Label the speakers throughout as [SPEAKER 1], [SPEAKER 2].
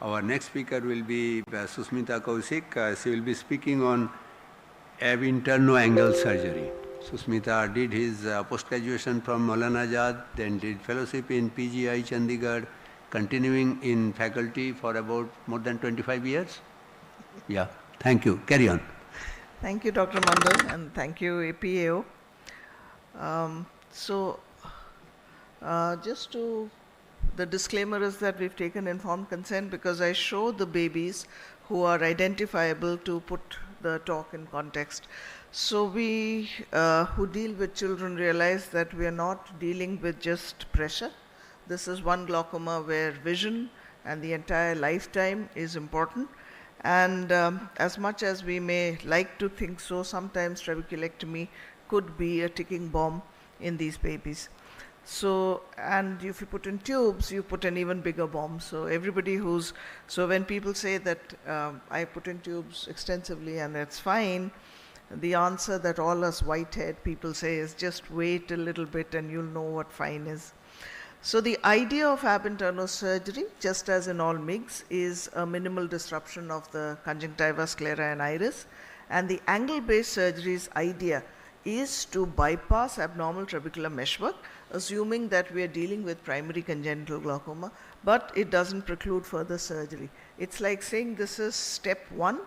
[SPEAKER 1] Our next speaker will be Sushmita KAUSHIK. She will be speaking on Abinterno angle surgery. Sushmita did his post-graduation from Maulana Azad, then did fellowship in PGI Chandigarh, continuing in faculty for about more than 25 years. Yeah, thank you. Carry on.
[SPEAKER 2] Thank you, Dr. Mandal, and thank you, APAO. The disclaimer is that we've taken informed consent because I show the babies who are identifiable to put the talk in context. So we who deal with children realize that we are not dealing with just pressure. This is one glaucoma where vision and the entire lifetime is important. And as much as we may like to think so, sometimes trabeculectomy could be a ticking bomb in these babies. So, and if you put in tubes, you put an even bigger bomb. So when people say that I put in tubes extensively and it's fine, the answer that all us white-haired people say is just wait a little bit and you'll know what fine is. So the idea of Abinterno surgery, just as in all MIGs, is a minimal disruption of the conjunctiva, sclera and iris. And the angle-based surgery's idea is to bypass abnormal trabecular meshwork, assuming that we are dealing with primary congenital glaucoma, but it doesn't preclude further surgery. It's like saying this is step 1,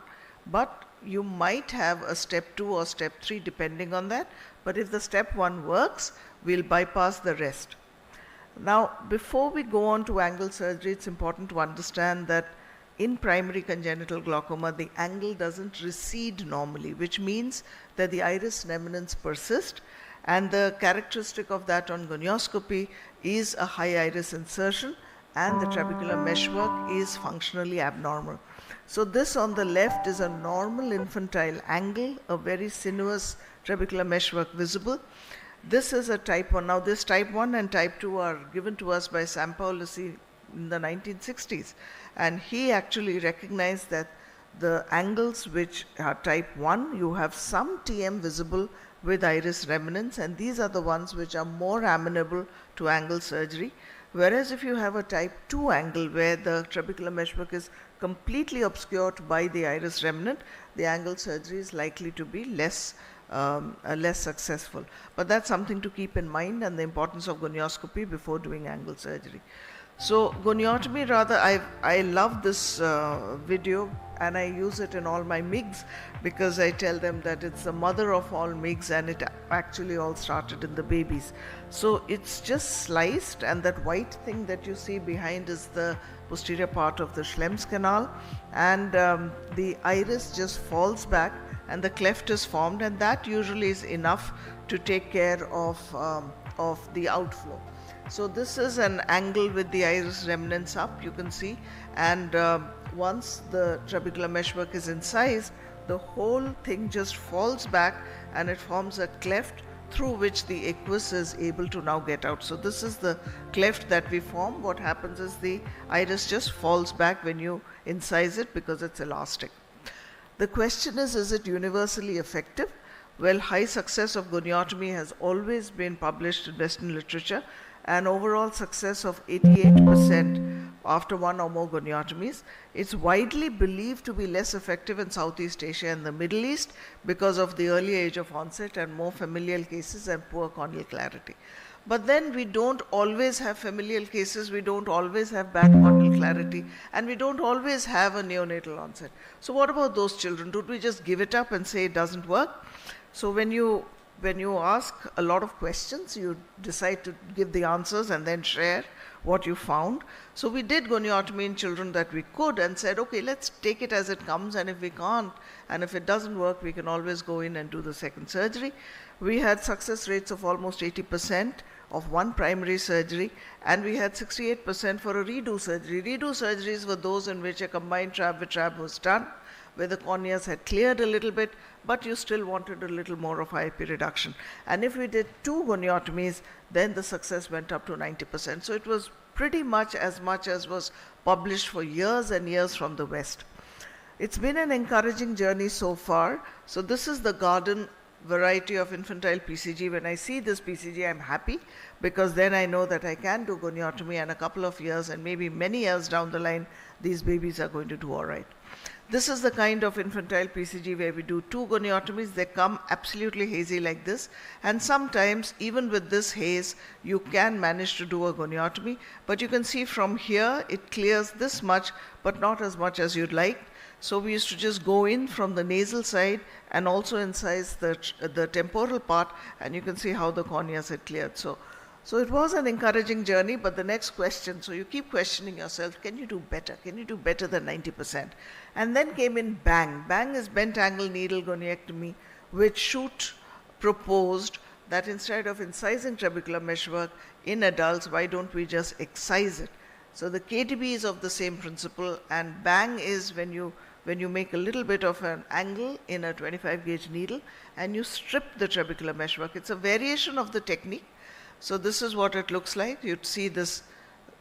[SPEAKER 2] but you might have a step 2 or step 3 depending on that. But if the step 1 works, we'll bypass the rest. Now, before we go on to angle surgery, it's important to understand that in primary congenital glaucoma, the angle doesn't recede normally, which means that the iris remnants persist, and the characteristic of that on gonioscopy is a high iris insertion, and the trabecular meshwork is functionally abnormal. So this on the left is a normal infantile angle, a very sinuous trabecular meshwork visible. This is a type 1. Now this type 1 and type 2 are given to us by Sampaolisi in the 1960s. And he actually recognized that the angles which are type 1, you have some TM visible with iris remnants, and these are the ones which are more amenable to angle surgery. Whereas if you have a type 2 angle where the trabecular meshwork is completely obscured by the iris remnant, the angle surgery is likely to be less successful. But that's something to keep in mind, and the importance of gonioscopy before doing angle surgery. So goniotomy, rather, I love this video, and I use it in all my MIGs because I tell them that it's the mother of all MIGs, and it actually all started in the babies. So it's just sliced, and that white thing that you see behind is the posterior part of the Schlemm's canal, and the iris just falls back and the cleft is formed, and that usually is enough to take care of the outflow. So this is an angle with the iris remnants up, you can see, and once the trabecular meshwork is incised, the whole thing just falls back and it forms a cleft through which the aqueous is able to now get out. So this is the cleft that we form. What happens is the iris just falls back when you incise it because it's elastic. The question is it universally effective? Well, high success of goniotomy has always been published in Western literature, and overall success of 88% after one or more goniotomies. It's widely believed to be less effective in Southeast Asia and the Middle East because of the early age of onset and more familial cases and poor corneal clarity. But then we don't always have familial cases, we don't always have bad corneal clarity, and we don't always have a neonatal onset. So what about those children? Don't we just give it up and say it doesn't work? So when you ask a lot of questions, you decide to give the answers and then share what you found. So we did goniotomy in children that we could and said, okay, let's take it as it comes, and if we can't, and if it doesn't work, we can always go in and do the second surgery. We had success rates of almost 80% of one primary surgery, and we had 68% for a redo surgery. Redo surgeries were those in which a combined trab with trab was done, where the corneas had cleared a little bit, but you still wanted a little more of IOP reduction. And if we did 2 goniotomies, then the success went up to 90%. So it was pretty much as was published for years and years from the West. It's been an encouraging journey so far. So this is the garden variety of infantile PCG. When I see this PCG, I'm happy, because then I know that I can do goniotomy, and a couple of years and maybe many years down the line, these babies are going to do all right. This is the kind of infantile PCG where we do 2 goniotomies. They come absolutely hazy like this, and sometimes even with this haze, you can manage to do a goniotomy, but you can see from here it clears this much, but not as much as you'd like. So we used to just go in from the nasal side and also incise the temporal part, and you can see how the corneas had cleared. So it was an encouraging journey, but the next question, so you keep questioning yourself, can you do better? Can you do better than 90%? And then came in BANG. BANG is bent angle needle goniectomy, which Shute proposed that instead of incising trabecular meshwork in adults, why don't we just excise it? So the KTB is of the same principle, and BANG is when you make a little bit of an angle in a 25 gauge needle and you strip the trabecular meshwork. It's a variation of the technique. So this is what it looks like. You'd see this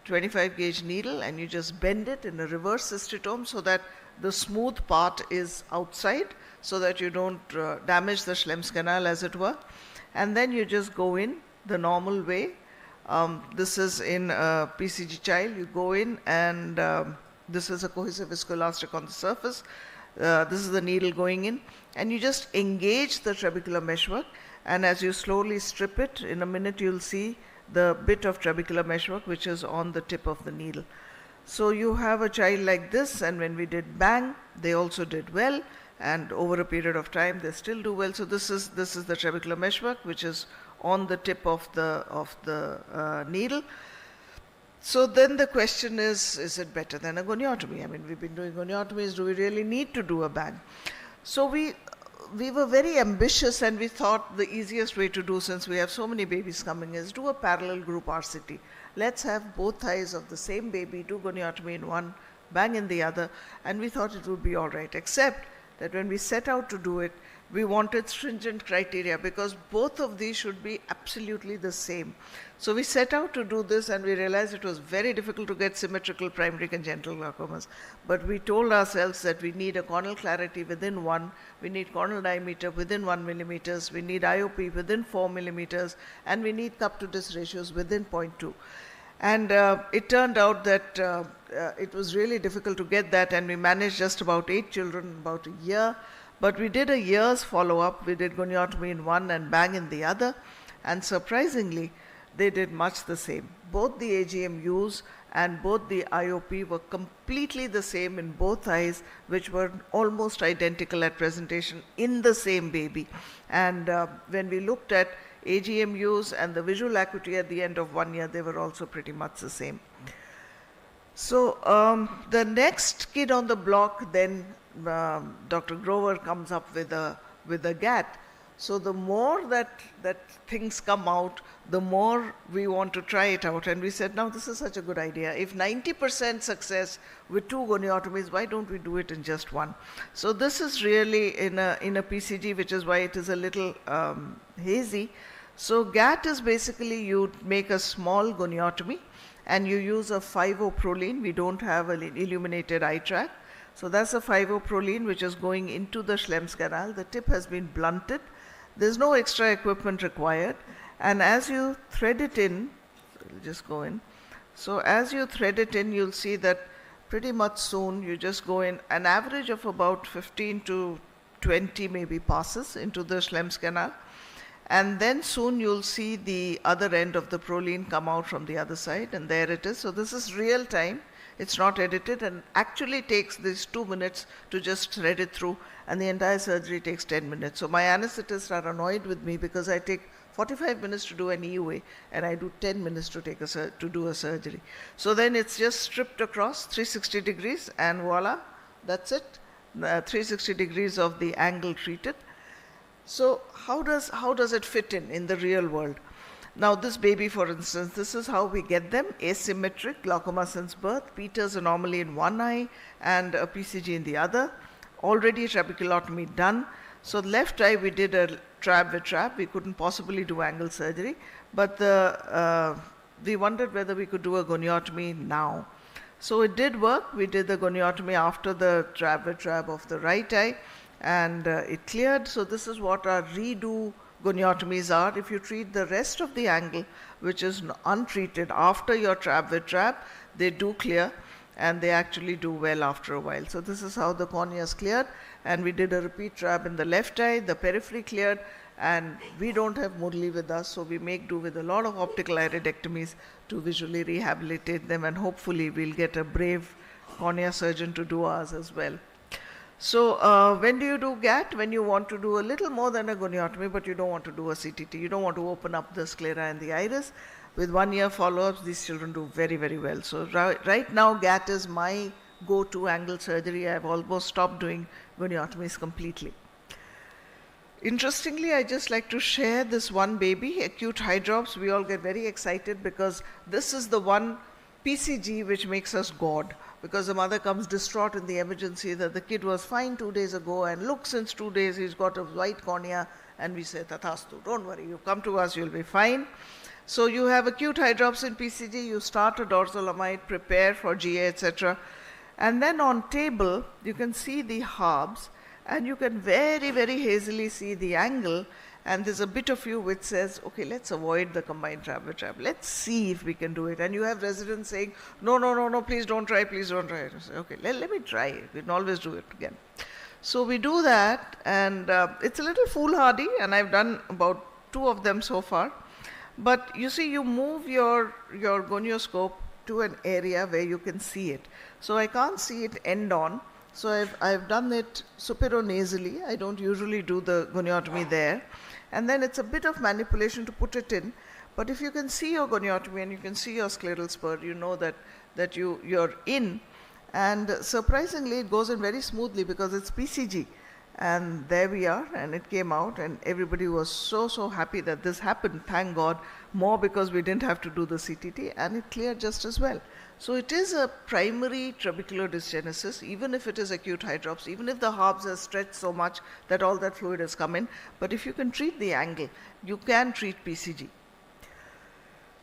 [SPEAKER 2] 25 gauge needle and you just bend it in a reverse cystotome so that the smooth part is outside, so that you don't damage the Schlemm's canal, as it were. And then you just go in the normal way. This is in a PCG child. You go in and this is a cohesive viscoelastic on the surface. This is the needle going in, and you just engage the trabecular meshwork, and as you slowly strip it, in a minute you'll see the bit of trabecular meshwork which is on the tip of the needle. So you have a child like this, and when we did BANG, they also did well, and over a period of time they still do well. So this is the trabecular meshwork which is on the tip of the needle. So then the question is it better than a goniotomy? I mean, we've been doing goniotomies, do we really need to do a BANG? So we were very ambitious, and we thought the easiest way to do, since we have so many babies coming, is do a parallel group RCT. Let's have both thighs of the same baby, do goniotomy in one, BANG in the other, and we thought it would be all right, except that when we set out to do it, we wanted stringent criteria, because both of these should be absolutely the same. So we set out to do this, and we realized it was very difficult to get symmetrical primary congenital glaucomas. But we told ourselves that we need a corneal clarity within 1, we need corneal diameter within 1 millimeters, we need IOP within 4 millimeters, and we need cup to disc ratios within 0.2. And it turned out that it was really difficult to get that, and we managed just about 8 children in about a year. But we did a year's follow-up. We did goniotomy in one and BANG in the other, and surprisingly, they did much the same. Both the AGMUs and both the IOP were completely the same in both eyes, which were almost identical at presentation in the same baby. And when we looked at AGMUs and the visual acuity at the end of 1 year, they were also pretty much the same. So the next kid on the block, then Dr. Grover comes up with a GAT. So the more that things come out, the more we want to try it out. And we said, now this is such a good idea. If 90% success with 2 goniotomies, why don't we do it in just 1? So this is really in a PCG, which is why it is a little hazy. So GAT is basically you make a small goniotomy and you use a 5-O-proline. We don't have an illuminated eye track. So that's a 5-O-proline which is going into the Schlemm's canal. The tip has been blunted. There's no extra equipment required. And as you thread it in, just go in. So as you thread it in, you'll see that pretty much soon you just go in. An average of about 15 to 20 maybe passes into the Schlemm's canal. And then soon you'll see the other end of the proline come out from the other side, and there it is. So this is real time. It's not edited, and actually takes these 2 minutes to just thread it through, and the entire surgery takes 10 minutes. So my anesthetists are annoyed with me because I take 45 minutes to do an EUA and I do 10 minutes to do a surgery. So then it's just stripped across 360 degrees and voila, that's it. 360 degrees of the angle treated. So how does it fit in the real world? Now this baby, for instance, this is how we get them: asymmetric glaucoma since birth, Peters anomaly in one eye and a PCG in the other, already trabeculotomy done. So left eye we did a trab with trab, we couldn't possibly do angle surgery, but we wondered whether we could do a goniotomy now. So it did work. We did the goniotomy after the trab with trab of the right eye, and it cleared. So this is what our redo goniotomies are. If you treat the rest of the angle, which is untreated after your trap with trap, they do clear, and they actually do well after a while. So this is how the cornea is cleared, and we did a repeat trap in the left eye, the periphery cleared, and we don't have Murli with us, so we make do with a lot of optical iridectomies to visually rehabilitate them, and hopefully we'll get a brave cornea surgeon to do ours as well. So when do you do GAT? When you want to do a little more than a goniotomy, but you don't want to do a CTT. You don't want to open up the sclera and the iris. With 1 year follow-ups, these children do very, very well. So right now, GAT is my go-to angle surgery. I've almost stopped doing goniotomies completely. Interestingly, I just like to share this one baby, acute hydrops. We all get very excited because this is the one PCG which makes us God. Because the mother comes distraught in the emergency that the kid was fine 2 days ago, and look, since 2 days he's got a white cornea, and we say, Tathastu, don't worry, you come to us, you'll be fine. So you have acute hydrops in PCG, you start a dorsalamide, prepare for GA, etc. And then on table, you can see the harbs, and you can very, very hazily see the angle, and there's a bit of you which says, okay, let's avoid the combined trap with trap. Let's see if we can do it. And you have residents saying, no, no, no, no, please don't try, please don't try. Say, okay, let me try it. We can always do it again. So we do that, and it's a little foolhardy, and I've done about 2 of them so far. But you see, you move your gonioscope to an area where you can see it. So I can't see it end on. So I've done it superinasally. I don't usually do the goniotomy there. And then it's a bit of manipulation to put it in. But if you can see your goniotomy and you can see your scleral spur, you know that you're in. And surprisingly, it goes in very smoothly because it's PCG. And there we are, and it came out, and everybody was so, so happy that this happened, thank God, more because we didn't have to do the CTT, and it cleared just as well. So it is a primary trabecular dysgenesis, even if it is acute hydrops, even if the harbs are stretched so much that all that fluid has come in. But if you can treat the angle, you can treat PCG.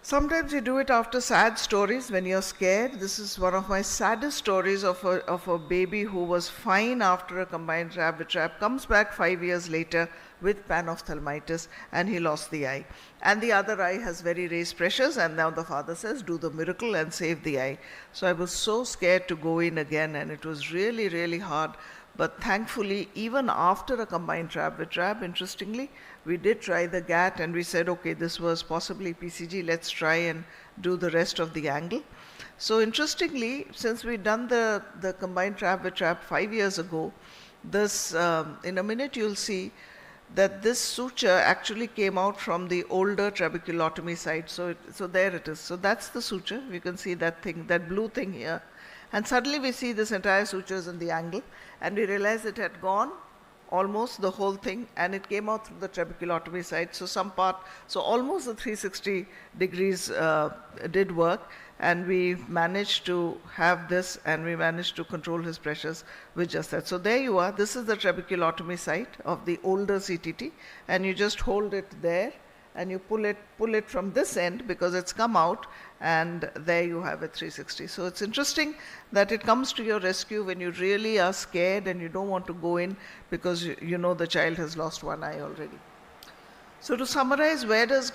[SPEAKER 2] Sometimes you do it after sad stories when you're scared. This is one of my saddest stories of a baby who was fine after a combined trap with trap, comes back 5 years later with panophthalmitis, and he lost the eye. And the other eye has very raised pressures, and now the father says, do the miracle and save the eye. So I was so scared to go in again, and it was really, really hard. But thankfully, even after a combined trap with trap, interestingly, we did try the GAT, and we said, okay, this was possibly PCG, let's try and do the rest of the angle. So interestingly, since we'd done the combined trap with trap 5 years ago, this, in a minute you'll see that this suture actually came out from the older trabeculotomy site. So there it is. So that's the suture. You can see that thing, that blue thing here. And suddenly we see this entire sutures in the angle, and we realized it had gone almost the whole thing, and it came out through the trabeculotomy site. So some part, so almost the 360 degrees did work, and we managed to have this, and we managed to control his pressures with just that. So there you are. This is the trabeculotomy site of the older CTT, and you just hold it there, and you pull it from this end because it's come out, and there you have a 360. So it's interesting that it comes to your rescue when you really are scared and you don't want to go in because you know the child has lost one eye already. So to summarize, where does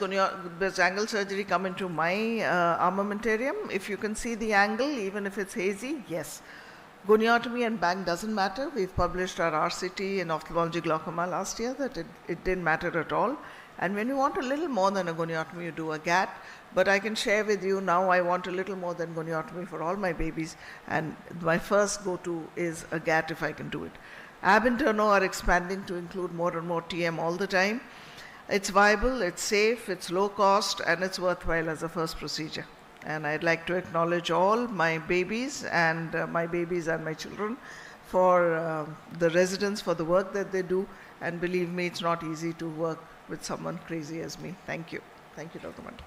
[SPEAKER 2] angle surgery come into my armamentarium? If you can see the angle, even if it's hazy, yes. Goniotomy and bang doesn't matter. We've published our RCT in ophthalmology glaucoma last year that it didn't matter at all. And when you want a little more than a goniotomy, you do a GAT. But I can share with you now I want a little more than goniotomy for all my babies. And my first go-to is a GAT if I can do it. Abinterno are expanding to include more and more TM all the time. It's viable, it's safe, it's low cost, and it's worthwhile as a first procedure. And I'd like to acknowledge all my babies and my children for the residents, for the work that they do. And believe me, it's not easy to work with someone crazy as me. Thank you. Thank you, Dr. Mandal.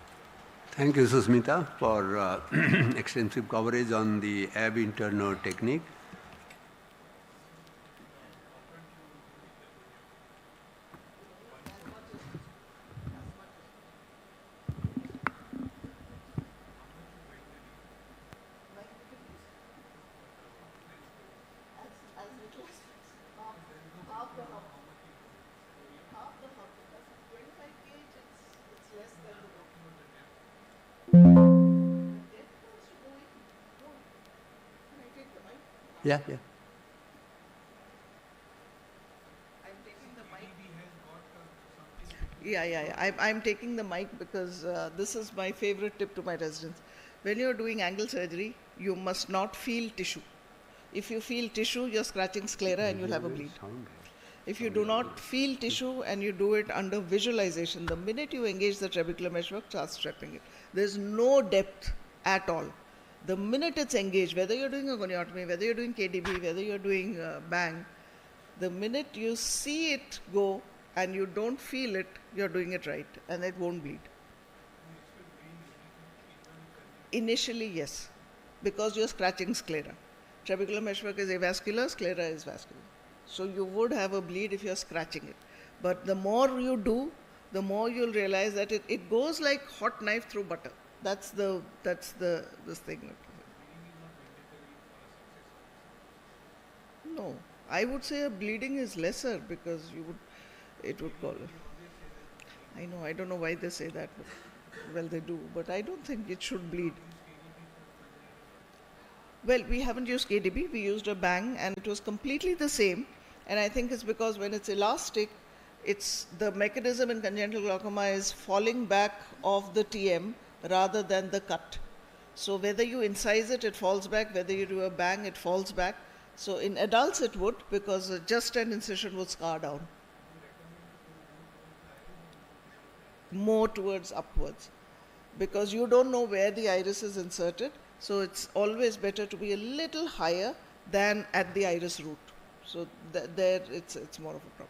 [SPEAKER 1] Thank you, Sushmita, for extensive coverage on the Abinterno technique.
[SPEAKER 2] the hub. Half the hub. Because 25 gauge, it's less than the width. The depth wants to go in. No. Can I take the mic?
[SPEAKER 1] Yeah, yeah.
[SPEAKER 2] I'm taking the mic. Yeah. I'm taking the mic because this is my favorite tip to my residents. When you're doing angle surgery, you must not feel tissue. If you feel tissue, you're scratching sclera and you'll have a bleed. If you do not feel tissue and you do it under visualization, the minute you engage the trabecular meshwork, start stripping it. There's no depth at all. The minute it's engaged, whether you're doing a goniotomy, whether you're doing KDB, whether you're doing bang, the minute you see it go and you don't feel it, you're doing it right and it won't bleed. Initially, yes, because you're scratching sclera. Trabecular meshwork is avascular, sclera is vascular. So you would have a bleed if you're scratching it. But the more you do, the more you'll realize that it goes like hot knife through butter. That's this thing. No, I would say a bleeding is lesser because it would call it. I know, I don't know why they say that, but well, they do, but I don't think it should bleed. Well, we haven't used KDB, we used a bang and it was completely the same. And I think it's because when it's elastic, it's the mechanism in congenital glaucoma is falling back of the TM rather than the cut. So whether you incise it, it falls back. Whether you do a bang, it falls back. So in adults it would, because just an incision would scar down. More towards upwards. Because you don't know where the iris is inserted. So it's always better to be a little higher than at the iris root. So there it's more of a problem.